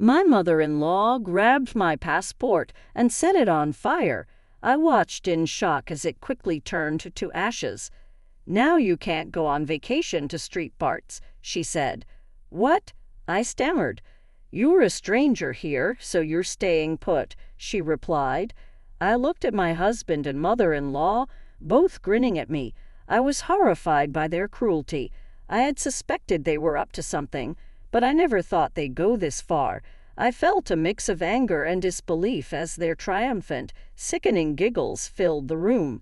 My mother-in-law grabbed my passport and set it on fire. I watched in shock as it quickly turned to ashes. "Now you can't go on vacation to street parts," she said. "What?" I stammered. "You're a stranger here, so you're staying put," she replied. I looked at my husband and mother-in-law, both grinning at me. I was horrified by their cruelty. I had suspected they were up to something, but I never thought they'd go this far. I felt a mix of anger and disbelief as their triumphant, sickening giggles filled the room.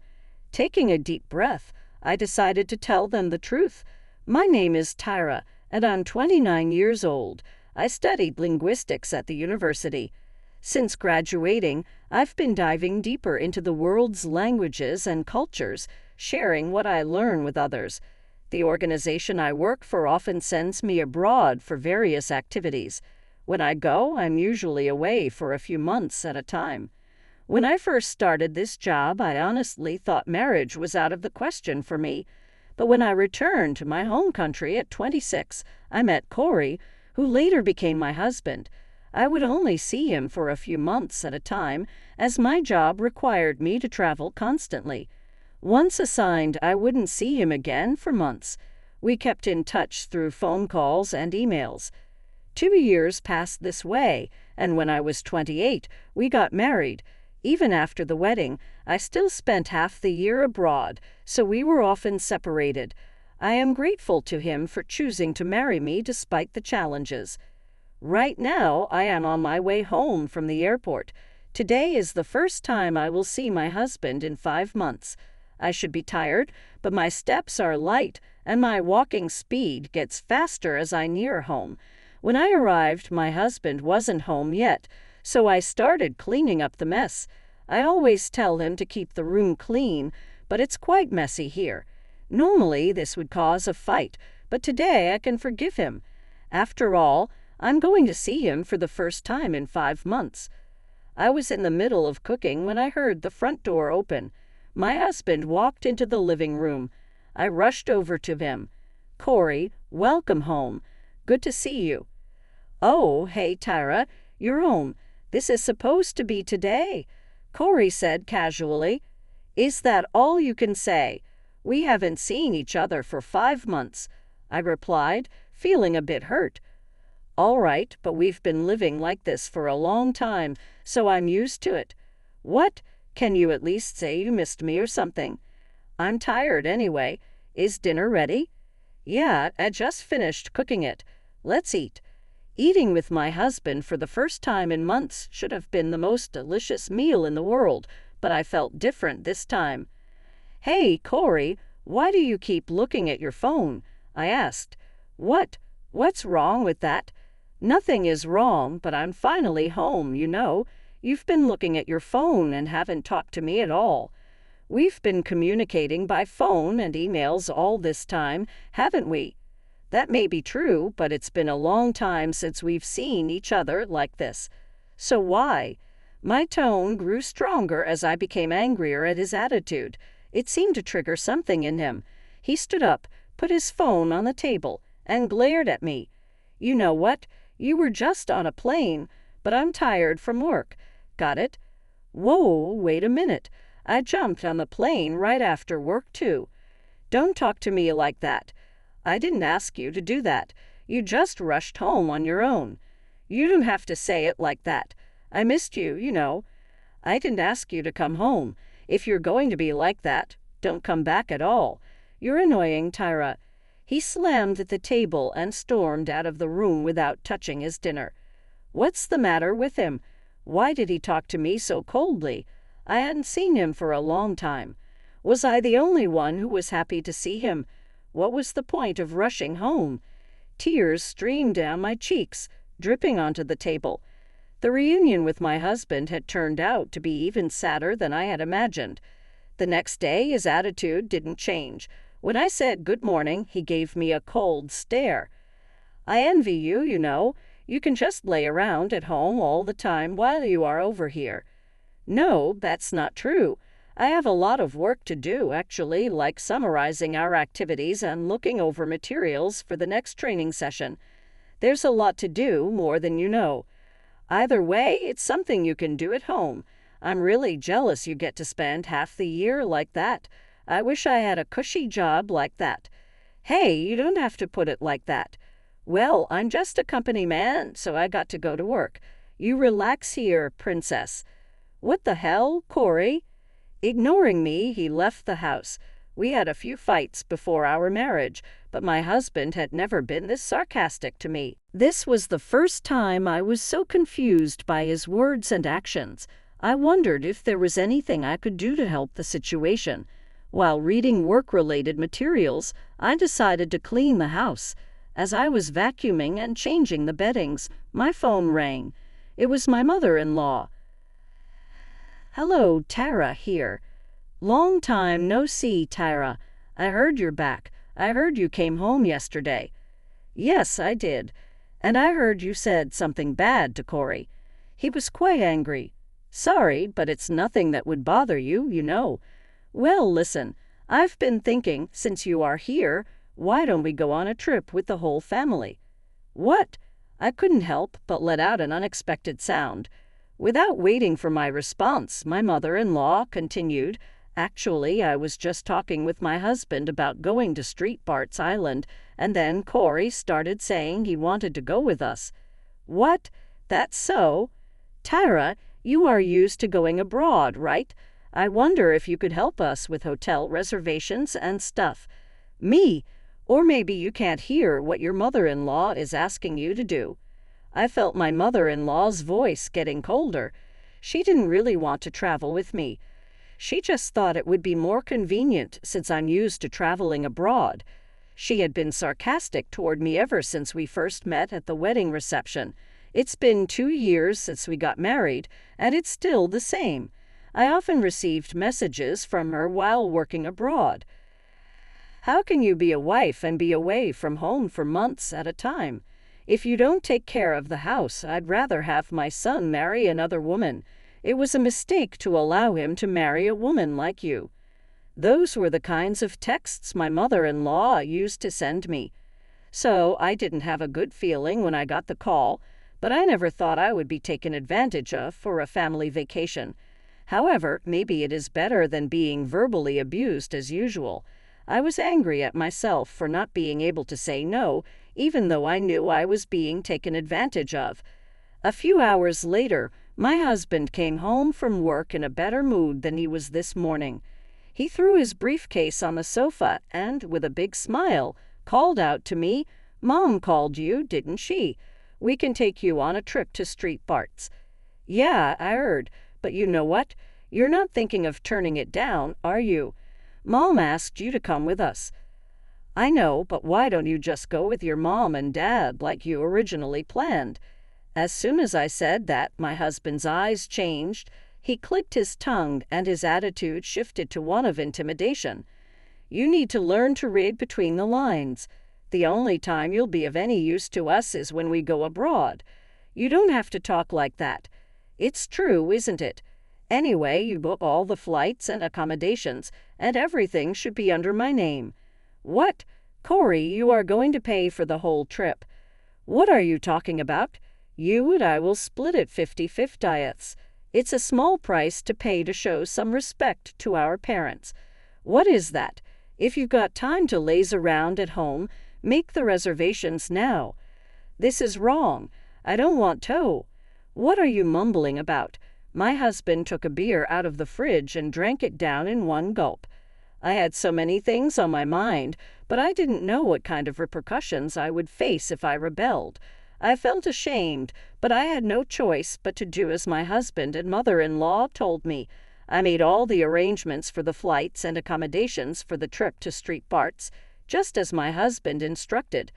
Taking a deep breath, I decided to tell them the truth. "My name is Tyra, and I'm 29 years old. I studied linguistics at the university. Since graduating, I've been diving deeper into the world's languages and cultures, sharing what I learn with others. The organization I work for often sends me abroad for various activities. When I go, I'm usually away for a few months at a time. When I first started this job, I honestly thought marriage was out of the question for me. But when I returned to my home country at 26, I met Corey, who later became my husband. I would only see him for a few months at a time, as my job required me to travel constantly. Once assigned, I wouldn't see him again for months. We kept in touch through phone calls and emails. 2 years passed this way, and when I was 28, we got married. Even after the wedding, I still spent half the year abroad, so we were often separated. I am grateful to him for choosing to marry me despite the challenges. Right now, I am on my way home from the airport. Today is the first time I will see my husband in 5 months. I should be tired, but my steps are light, and my walking speed gets faster as I near home. When I arrived, my husband wasn't home yet, so I started cleaning up the mess. I always tell him to keep the room clean, but it's quite messy here. Normally, this would cause a fight, but today I can forgive him. After all, I'm going to see him for the first time in 5 months. I was in the middle of cooking when I heard the front door open. My husband walked into the living room. I rushed over to him. "Corey, welcome home. Good to see you." "Oh, hey, Tyra, you're home. This is supposed to be today," Corey said casually. "Is that all you can say? We haven't seen each other for 5 months," I replied, feeling a bit hurt. "All right, but we've been living like this for a long time, so I'm used to it." "What? Can you at least say you missed me or something?" "I'm tired anyway. Is dinner ready?" "Yeah, I just finished cooking it. Let's eat." Eating with my husband for the first time in months should have been the most delicious meal in the world, but I felt different this time. "Hey, Corey, why do you keep looking at your phone?" I asked. What's wrong with that?" "Nothing is wrong, but I'm finally home, you know. You've been looking at your phone and haven't talked to me at all. We've been communicating by phone and emails all this time, haven't we?" "That may be true, but it's been a long time since we've seen each other like this." "So why?" My tone grew stronger as I became angrier at his attitude. It seemed to trigger something in him. He stood up, put his phone on the table, and glared at me. "You know what? You were just on a plane, but I'm tired from work. Got it?" "Whoa, wait a minute. I jumped on the plane right after work, too." "Don't talk to me like that. I didn't ask you to do that. You just rushed home on your own." "You don't have to say it like that. I missed you, you know." "I didn't ask you to come home. If you're going to be like that, don't come back at all. You're annoying, Tyra." He slammed at the table and stormed out of the room without touching his dinner. What's the matter with him? Why did he talk to me so coldly? I hadn't seen him for a long time. Was I the only one who was happy to see him? What was the point of rushing home? Tears streamed down my cheeks, dripping onto the table. The reunion with my husband had turned out to be even sadder than I had imagined. The next day, his attitude didn't change. When I said good morning, he gave me a cold stare. "I envy you, you know. You can just lay around at home all the time while you are over here." "No, that's not true. I have a lot of work to do, actually, like summarizing our activities and looking over materials for the next training session. There's a lot to do, more than you know." Either way, it's something you can do at home. I'm really jealous you get to spend half the year like that. I wish I had a cushy job like that. Hey, you don't have to put it like that. Well, I'm just a company man, so I got to go to work. You relax here, princess. What the hell, Corey? Ignoring me, he left the house. We had a few fights before our marriage, but my husband had never been this sarcastic to me. This was the first time I was so confused by his words and actions. I wondered if there was anything I could do to help the situation. While reading work-related materials, I decided to clean the house. As I was vacuuming and changing the beddings, my phone rang. It was my mother-in-law. "Hello, Tara here. Long time no see, Tara. I heard you're back. I heard you came home yesterday." "Yes, I did. And I heard you said something bad to Corey. He was quite angry. Sorry, but it's nothing that would bother you, you know. Well, listen, I've been thinking, since you are here, why don't we go on a trip with the whole family?" "What?" I couldn't help but let out an unexpected sound. Without waiting for my response, my mother-in-law continued, "Actually, I was just talking with my husband about going to Street Bart's Island, and then Corey started saying he wanted to go with us." "What? That's so? Tara, you are used to going abroad, right? I wonder if you could help us with hotel reservations and stuff." "Me? Or maybe you can't hear what your mother-in-law is asking you to do." I felt my mother-in-law's voice getting colder. She didn't really want to travel with me. She just thought it would be more convenient since I'm used to traveling abroad. She had been sarcastic toward me ever since we first met at the wedding reception. It's been 2 years since we got married, and it's still the same. I often received messages from her while working abroad. "How can you be a wife and be away from home for months at a time? If you don't take care of the house, I'd rather have my son marry another woman. It was a mistake to allow him to marry a woman like you." Those were the kinds of texts my mother-in-law used to send me. So I didn't have a good feeling when I got the call, but I never thought I would be taken advantage of for a family vacation. However, maybe it is better than being verbally abused as usual. I was angry at myself for not being able to say no, even though I knew I was being taken advantage of. A few hours later, my husband came home from work in a better mood than he was this morning. He threw his briefcase on the sofa and, with a big smile, called out to me, "Mom called you, didn't she? We can take you on a trip to Street Bart's." "Yeah, I heard, but you know what? You're not thinking of turning it down, are you? Mom asked you to come with us." "I know, but why don't you just go with your mom and dad like you originally planned?" As soon as I said that, my husband's eyes changed. He clicked his tongue, and his attitude shifted to one of intimidation. "You need to learn to read between the lines. The only time you'll be of any use to us is when we go abroad. You don't have to talk like that. It's true, isn't it? Anyway, you book all the flights and accommodations, and everything should be under my name." "What? Corey, you are going to pay for the whole trip." "What are you talking about? You and I will split it 50-50. It's a small price to pay to show some respect to our parents." "What is that? If you've got time to laze around at home, make the reservations now." "This is wrong. I don't want to." "What are you mumbling about?" My husband took a beer out of the fridge and drank it down in one gulp. I had so many things on my mind, but I didn't know what kind of repercussions I would face if I rebelled. I felt ashamed, but I had no choice but to do as my husband and mother-in-law told me. I made all the arrangements for the flights and accommodations for the trip to Street Bart's, just as my husband instructed.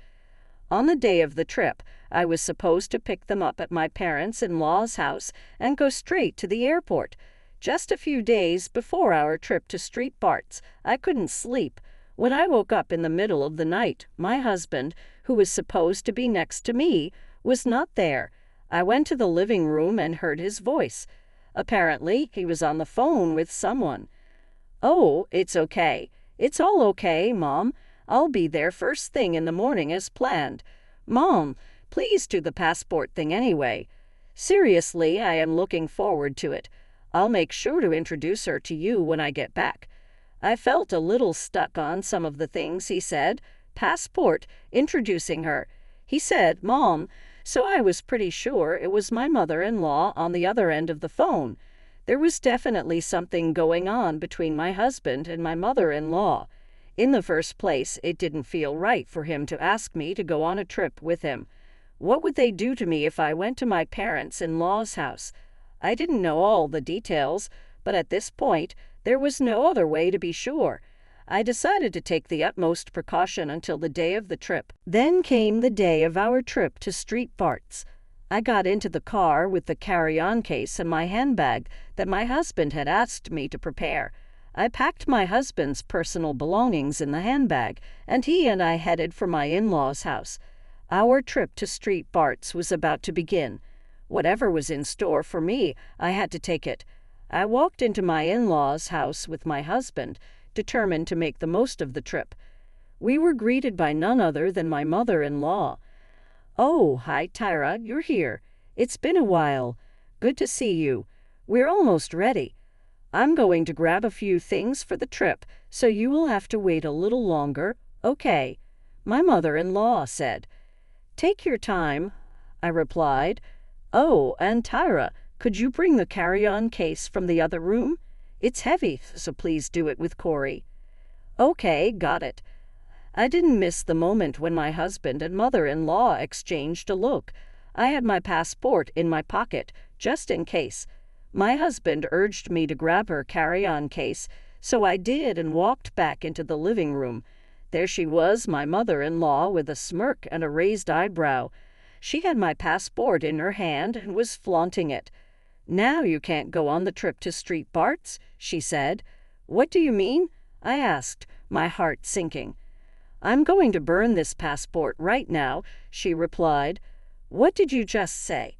On the day of the trip, I was supposed to pick them up at my parents-in-law's house and go straight to the airport. Just a few days before our trip to Street Bart's, I couldn't sleep. When I woke up in the middle of the night, my husband, who was supposed to be next to me, was not there. I went to the living room and heard his voice. Apparently, he was on the phone with someone. "Oh, it's okay. It's all okay, Mom. I'll be there first thing in the morning as planned. Mom, please do the passport thing anyway." Seriously, I am looking forward to it. I'll make sure to introduce her to you when I get back." I felt a little stuck on some of the things he said. Passport, introducing her. He said, "Mom," so I was pretty sure it was my mother-in-law on the other end of the phone. There was definitely something going on between my husband and my mother-in-law. In the first place, it didn't feel right for him to ask me to go on a trip with him. What would they do to me if I went to my parents-in-law's house? I didn't know all the details, but at this point, there was no other way to be sure. I decided to take the utmost precaution until the day of the trip. Then came the day of our trip to Street Barts. I got into the car with the carry-on case and my handbag that my husband had asked me to prepare. I packed my husband's personal belongings in the handbag, and he and I headed for my in-laws' house. Our trip to Street Barts was about to begin. Whatever was in store for me, I had to take it. I walked into my in-laws' house with my husband, determined to make the most of the trip. We were greeted by none other than my mother-in-law. "Oh, hi, Tyra, you're here. It's been a while. Good to see you. We're almost ready. I'm going to grab a few things for the trip, so you will have to wait a little longer, okay?" my mother-in-law said. "Take your time," I replied. "Oh, and Tyra, could you bring the carry-on case from the other room? It's heavy, so please do it with Corey." "Okay, got it." I didn't miss the moment when my husband and mother-in-law exchanged a look. I had my passport in my pocket, just in case. My husband urged me to grab her carry-on case, so I did and walked back into the living room. There she was, my mother-in-law, with a smirk and a raised eyebrow. She had my passport in her hand and was flaunting it. "Now you can't go on the trip to Street Barts," she said. "What do you mean?" I asked, my heart sinking. "I'm going to burn this passport right now," she replied. "What did you just say?"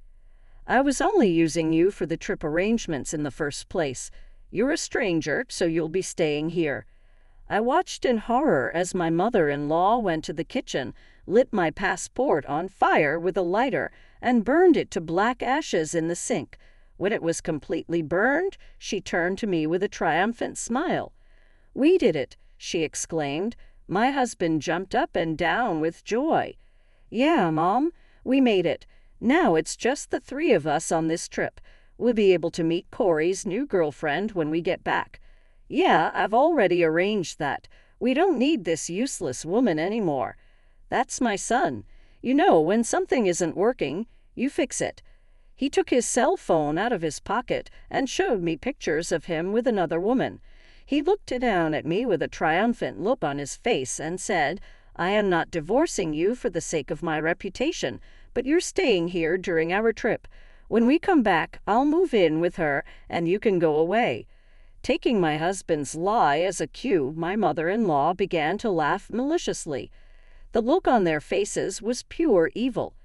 "I was only using you for the trip arrangements in the first place. You're a stranger, so you'll be staying here." I watched in horror as my mother-in-law went to the kitchen, lit my passport on fire with a lighter, and burned it to black ashes in the sink. When it was completely burned, she turned to me with a triumphant smile. "We did it," she exclaimed. My husband jumped up and down with joy. "Yeah, Mom, we made it. Now it's just the three of us on this trip. We'll be able to meet Corey's new girlfriend when we get back." "Yeah, I've already arranged that. We don't need this useless woman anymore. That's my son. You know, when something isn't working, you fix it." He took his cell phone out of his pocket and showed me pictures of him with another woman. He looked down at me with a triumphant look on his face and said, "I am not divorcing you for the sake of my reputation, but you're staying here during our trip. When we come back, I'll move in with her and you can go away." Taking my husband's lie as a cue, my mother-in-law began to laugh maliciously. The look on their faces was pure evil.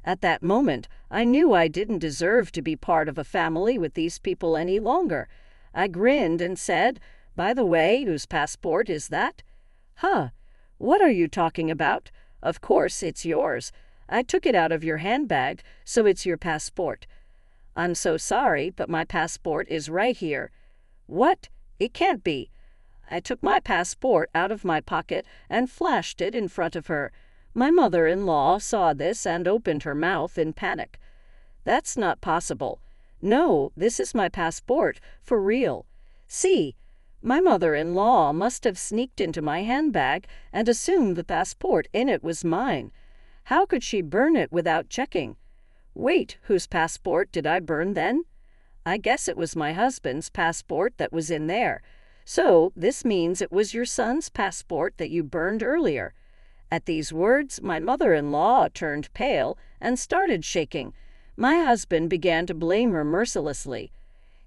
At that moment, I knew I didn't deserve to be part of a family with these people any longer. I grinned and said, "By the way, whose passport is that?" "Huh, what are you talking about? Of course it's yours. I took it out of your handbag, so it's your passport." "I'm so sorry, but my passport is right here." "What? It can't be." I took my passport out of my pocket and flashed it in front of her. My mother-in-law saw this and opened her mouth in panic. "That's not possible." "No, this is my passport, for real. See." My mother-in-law must have sneaked into my handbag and assumed the passport in it was mine. How could she burn it without checking? Wait, whose passport did I burn then? I guess it was my husband's passport that was in there. So this means it was your son's passport that you burned earlier. At these words, my mother-in-law turned pale and started shaking. My husband began to blame her mercilessly.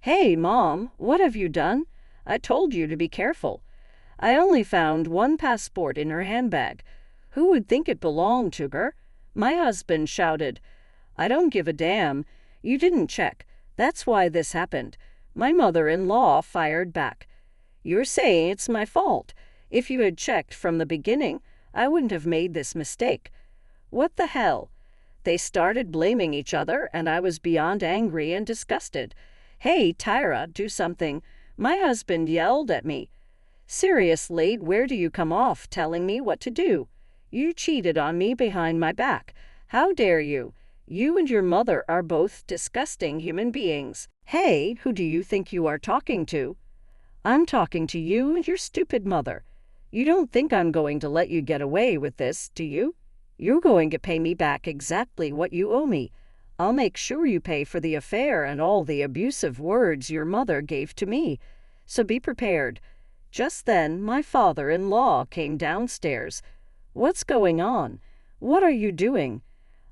"Hey, Mom, what have you done? I told you to be careful. I only found one passport in her handbag. Who would think it belonged to her?" My husband shouted. "I don't give a damn. You didn't check. That's why this happened." My mother-in-law fired back. "You're saying it's my fault. If you had checked from the beginning, I wouldn't have made this mistake." "What the hell?" They started blaming each other, and I was beyond angry and disgusted. "Hey, Tyra, do something," my husband yelled at me. "Seriously, where do you come off telling me what to do? You cheated on me behind my back. How dare you? You and your mother are both disgusting human beings." "Hey, who do you think you are talking to?" "I'm talking to you and your stupid mother. You don't think I'm going to let you get away with this, do you? You're going to pay me back exactly what you owe me. I'll make sure you pay for the affair and all the abusive words your mother gave to me. So be prepared." Just then, my father-in-law came downstairs. "What's going on? What are you doing?"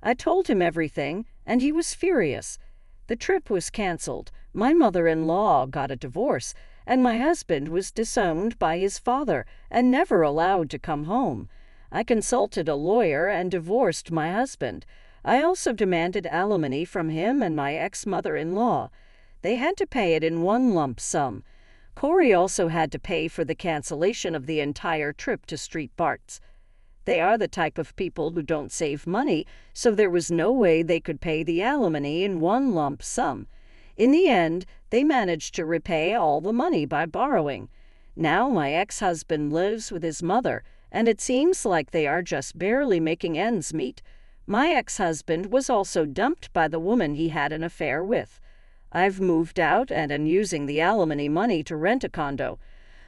I told him everything, and he was furious. The trip was canceled, my mother-in-law got a divorce, and my husband was disowned by his father and never allowed to come home. I consulted a lawyer and divorced my husband. I also demanded alimony from him and my ex-mother-in-law. They had to pay it in one lump sum. Corey also had to pay for the cancellation of the entire trip to Street Barts. They are the type of people who don't save money, so there was no way they could pay the alimony in one lump sum. In the end, they managed to repay all the money by borrowing. Now my ex-husband lives with his mother, and it seems like they are just barely making ends meet. My ex-husband was also dumped by the woman he had an affair with. I've moved out and am using the alimony money to rent a condo.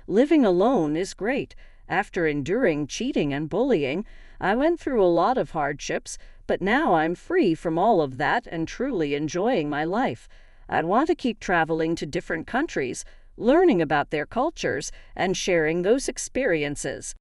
Living alone is great. After enduring cheating and bullying, I went through a lot of hardships, but now I'm free from all of that and truly enjoying my life. I'd want to keep traveling to different countries, learning about their cultures, and sharing those experiences.